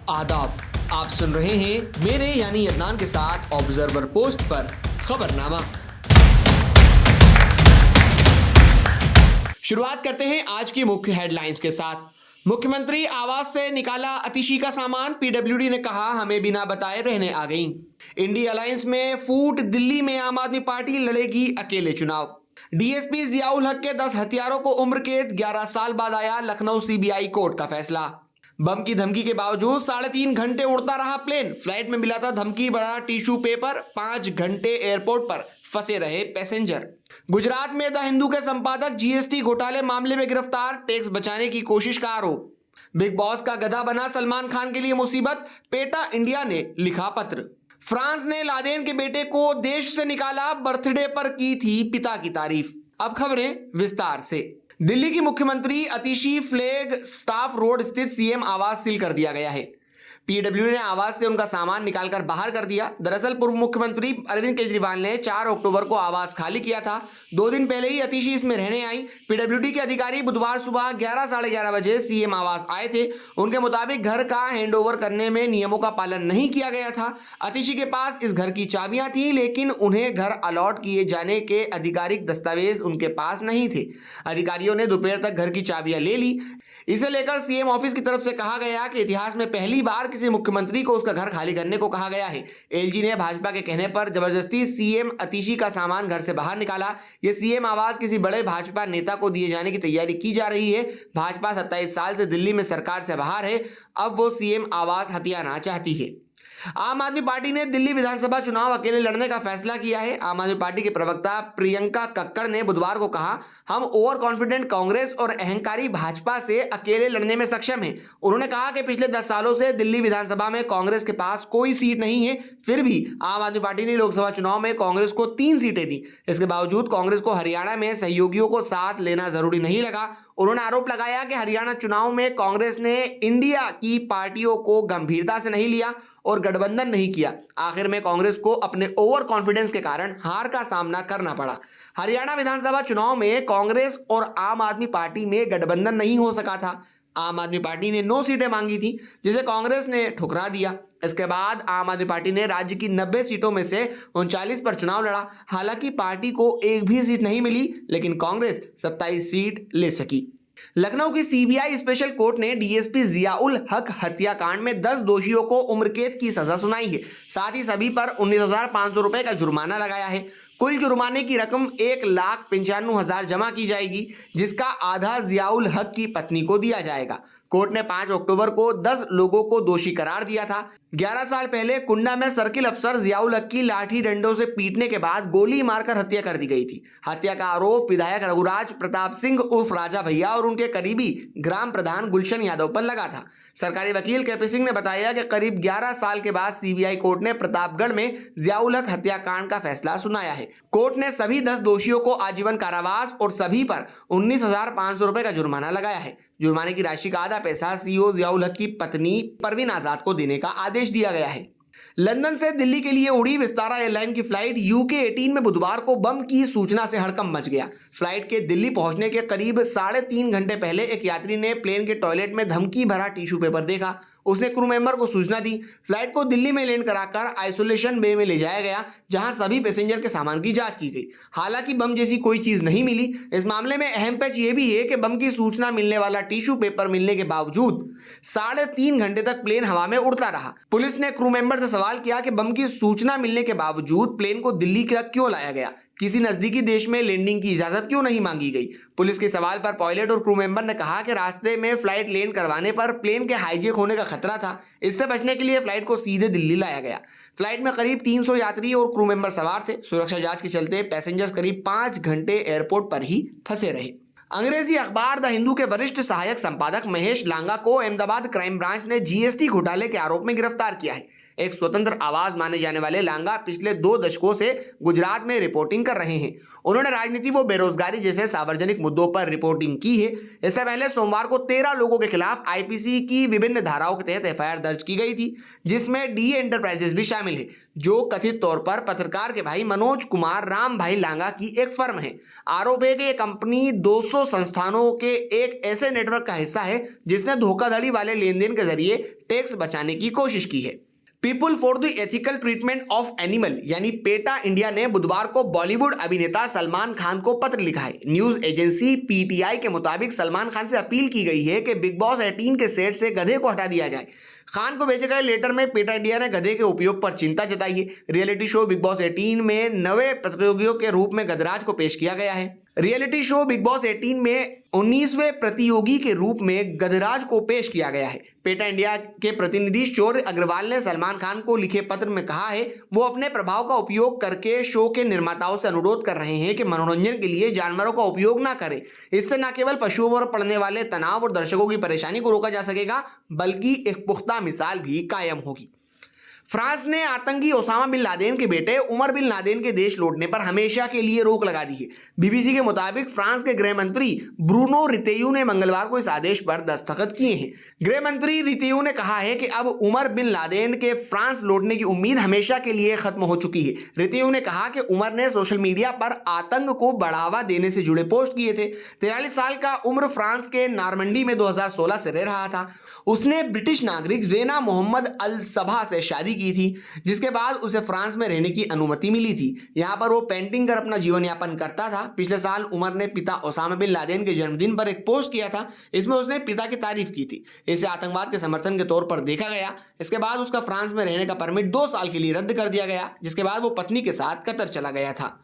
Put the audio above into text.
आदाब, आप सुन रहे हैं मेरे यानी अदनान के साथ ऑब्जर्वर पोस्ट पर खबरनामा। शुरुआत करते हैं आज की मुख्य हेडलाइंस के साथ। मुख्यमंत्री आवास से निकाला अतिशी का सामान, पीडब्ल्यूडी ने कहा हमें बिना बताए रहने आ गई। इंडिया अलायंस में फूट, दिल्ली में आम आदमी पार्टी लड़ेगी अकेले चुनाव। डीएसपी जियाउल हक के 10 हत्यारों को उम्र कैद, 11 साल बाद आया लखनऊ सीबीआई कोर्ट का फैसला। बम की धमकी के बावजूद 3.5 घंटे उड़ता रहा प्लेन, फ्लाइट में मिला था धमकी भरा टिश्यू पेपर, 5 घंटे एयरपोर्ट पर फंसे रहे पैसेंजर। गुजरात में द हिंदू के संपादक जीएसटी घोटाले मामले में गिरफ्तार, टैक्स बचाने की कोशिश का आरोप। बिग बॉस का गधा बना सलमान खान के लिए मुसीबत, पेटा इंडिया ने लिखा पत्र। फ्रांस ने लादेन के बेटे को देश से निकाला, बर्थडे पर की थी पिता की तारीफ। अब खबरें विस्तार से। दिल्ली की मुख्यमंत्री अतिशी फ्लैग स्टाफ रोड स्थित सीएम आवास सील कर दिया गया है। पीडब्ल्यूडी ने आवास से उनका सामान निकालकर बाहर कर दिया। दरअसल पूर्व मुख्यमंत्री अरविंद केजरीवाल ने 4 अक्टूबर को आवास खाली किया था। 2 दिन पहले ही अतिशी इसमें रहने आई। पीडब्ल्यूडी के अधिकारी बुधवार सुबह 11 साढ़े 11 बजे सीएम आवास आए थे। उनके मुताबिक घर का हैंडओवर करने में नियमों का पालन नहीं किया गया था। अतिशी के पास इस घर की चाबियां थी, लेकिन उन्हें घर अलॉट किए जाने के आधिकारिक दस्तावेज उनके पास नहीं थे। अधिकारियों ने दोपहर तक घर की चाबियां ले ली। इसे लेकर सीएम ऑफिस की तरफ से कहा गया कि इतिहास में पहली बार किसी मुख्यमंत्री को उसका घर खाली करने को कहा गया है। एलजी ने भाजपा के कहने पर जबरदस्ती सीएम अतिशी का सामान घर से बाहर निकाला। यह सीएम आवास किसी बड़े भाजपा नेता को दिए जाने की तैयारी की जा रही है। भाजपा 27 साल से दिल्ली में सरकार से बाहर है, अब वो सीएम आवास हथियाना चाहती है। आम आदमी पार्टी ने दिल्ली विधानसभा चुनाव अकेले लड़ने का फैसला किया है। आम आदमी पार्टी के प्रवक्ता प्रियंका कक्कड़ ने बुधवार को कहा, हम ओवर कॉन्फिडेंट कांग्रेस और अहंकारी भाजपा से अकेले लड़ने में सक्षम हैं। उन्होंने कहा कि पिछले 10 सालों से दिल्ली विधानसभा में कांग्रेस के पास कोई सीट नहीं है, फिर भी आम आदमी पार्टी ने लोकसभा चुनाव में कांग्रेस को 3 सीटें दी। इसके बावजूद कांग्रेस को हरियाणा में सहयोगियों को साथ लेना जरूरी नहीं लगा। उन्होंने आरोप लगाया कि हरियाणा चुनाव में कांग्रेस ने इंडिया की पार्टियों को गंभीरता से नहीं लिया और गठबंधन नहीं किया। आखिर में कांग्रेस को अपने ओवर कॉन्फिडेंस के कारण हार का सामना करना पड़ा। हरियाणा विधानसभा चुनाव में कांग्रेस और आम आदमी पार्टी में गठबंधन नहीं हो सका था। आम आदमी पार्टी ने 9 सीटें मांगी थी, जिसे कांग्रेस ने ठुकरा दिया। इसके बाद आम आदमी पार्टी ने राज्य की 90 सीटों में से 39 पर चुनाव लड़ा। हालांकि पार्टी को एक भी सीट नहीं मिली, लेकिन कांग्रेस 27 सीट ले सकी। लखनऊ की सीबीआई स्पेशल कोर्ट ने डीएसपी जियाउल हक हत्याकांड में 10 दोषियों को उम्र कैद की सजा सुनाई है। साथ ही सभी पर 19,500 रुपए का जुर्माना लगाया है। कुल जुर्माने की रकम 1,95,000 जमा की जाएगी, जिसका आधा जियाउल हक की पत्नी को दिया जाएगा। कोर्ट ने 5 अक्टूबर को 10 लोगों को दोषी करार दिया था। 11 साल पहले कुंडा में सर्किल अफसर जियाउल हक की लाठी डंडों से पीटने के बाद गोली मारकर हत्या कर दी गई थी। हत्या का आरोप विधायक रघुराज प्रताप सिंह उर्फ राजा भैया और उनके करीबी ग्राम प्रधान गुलशन यादव पर लगा था। सरकारी वकील केपी सिंह ने बताया कि करीब 11 साल के बाद सीबीआई कोर्ट ने प्रतापगढ़ में जियाउल हक हत्याकांड का फैसला सुनाया है। कोर्ट ने सभी 10 दोषियों को आजीवन कारावास और सभी पर 19,500 रुपए का जुर्माना लगाया है। जुर्माने की राशि का आधा पैसा सीईओ जियाउल हक की पत्नी परवीन आजाद को देने का आदेश दिया गया है। लंदन से दिल्ली के लिए उड़ी विस्तारा एयरलाइन की फ्लाइट UK-18 में बुधवार को बम की सूचना से हड़कंप मच गया। फ्लाइट के दिल्ली पहुंचने के करीब 3.5 घंटे पहले एक यात्री ने प्लेन के टॉयलेट में धमकी भरा टिश्यू पेपर देखा। उसने क्रू मेंबर को सूचना दी। फ्लाइट को दिल्ली में लैंड कराकर आइसोलेशन बे में ले जाया गया, जहां सभी पैसेंजर के सामान की जांच की गई। हालांकि बम जैसी कोई चीज नहीं मिली। इस मामले में अहम पैच यह भी है कि बम की सूचना मिलने वाला टिश्यू पेपर मिलने के बावजूद 3.5 घंटे तक प्लेन हवा में उड़ता रहा। पुलिस ने क्रू मेंबर से सवाल किया कि बम की सूचना मिलने के बावजूद प्लेन को दिल्ली तक क्यों लाया गया, किसी नजदीकी देश में लैंडिंग की इजाजत क्यों नहीं मांगी गई। पुलिस के सवाल पर पायलट और क्रू मेंबर ने कहा कि रास्ते में फ्लाइट लैंड करवाने पर प्लेन के हाईजैक होने का खतरा था। इससे बचने के लिए फ्लाइट को सीधे दिल्ली लाया गया। फ्लाइट में करीब 300 यात्री और क्रू मेंबर सवार थे। सुरक्षा जांच के चलते पैसेंजर्स करीब 5 घंटे एयरपोर्ट पर ही फंसे रहे। अंग्रेजी अखबार द हिंदू के वरिष्ठ सहायक संपादक महेश लांगा को अहमदाबाद क्राइम ब्रांच ने जीएसटी घोटाले के आरोप में गिरफ्तार किया है। एक स्वतंत्र आवाज माने जाने वाले लांगा पिछले 2 दशकों से गुजरात में रिपोर्टिंग कर रहे हैं। उन्होंने राजनीति व बेरोजगारी जैसे सार्वजनिक मुद्दों पर रिपोर्टिंग की है। इससे पहले सोमवार को 13 लोगों के खिलाफ आईपीसी की विभिन्न धाराओं के तहत एफआईआर दर्ज की गई थी, जिसमें डी एंटरप्राइजेस भी शामिल है, जो कथित तौर पर पत्रकार के भाई मनोज कुमार राम भाई लांगा की एक फर्म है। आरोप है कि यह कंपनी 200 संस्थानों के एक ऐसे नेटवर्क का हिस्सा है जिसने धोखाधड़ी वाले लेनदेन के जरिए टैक्स बचाने की कोशिश की है। People for the ethical treatment of animal यानी पेटा इंडिया ने बुधवार को बॉलीवुड अभिनेता सलमान खान को पत्र लिखा है। न्यूज एजेंसी पीटीआई के मुताबिक सलमान खान से अपील की गई है कि बिग बॉस 18 के सेट से गधे को हटा दिया जाए। खान को भेजे गए लेटर में पेटा इंडिया ने गधे के उपयोग पर चिंता जताई है। रियलिटी शो बिग बॉस 18 में नवे प्रतियोगियों के रूप में गधराज को पेश किया गया है। रियलिटी शो बिग बॉस 18 में 19वें प्रतियोगी के रूप में गधराज को पेश किया गया है। पेटा इंडिया के प्रतिनिधि शौर्य अग्रवाल ने सलमान खान को लिखे पत्र में कहा है वो अपने प्रभाव का उपयोग करके शो के निर्माताओं से अनुरोध कर रहे हैं कि मनोरंजन के लिए जानवरों का उपयोग ना करें। इससे न केवल पशुओं पर पड़ने वाले तनाव और दर्शकों की परेशानी को रोका जा सकेगा, बल्कि एक पुख्ता मिसाल भी कायम होगी। फ्रांस ने आतंकी ओसामा बिन लादेन के बेटे उमर बिन लादेन के देश लौटने पर हमेशा के लिए रोक लगा दी है। बीबीसी के मुताबिक फ्रांस के गृह मंत्री ब्रूनो रितेयू ने मंगलवार को इस आदेश पर दस्तखत किए हैं। गृह मंत्री रितेयू ने कहा है कि अब उमर बिन लादेन के फ्रांस लौटने की उम्मीद हमेशा के लिए खत्म हो चुकी है। रितेयू ने कहा कि उमर ने सोशल मीडिया पर आतंक को बढ़ावा देने से जुड़े पोस्ट किए थे। 43 साल का उम्र फ्रांस के नॉर्मंडी में 2016 से रह रहा था। उसने ब्रिटिश नागरिक जेना मोहम्मद अल सबा से शादी की थी, जिसके बाद उसे फ्रांस में रहने की अनुमति मिली थी। यहाँ पर वो पेंटिंग कर अपना जीवन यापन करता था। पिछले साल उमर ने पिता ओसामा बिन लादेन के जन्मदिन पर एक पोस्ट किया था। इसमें उसने पिता की तारीफ की थी। इसे आतंकवाद के समर्थन के तौर पर देखा गया। इसके बाद उसका फ्रांस में रहने का परमिट 2 साल के लिए रद्द कर दिया गया, जिसके बाद वो पत्नी के साथ कतर चला गया था।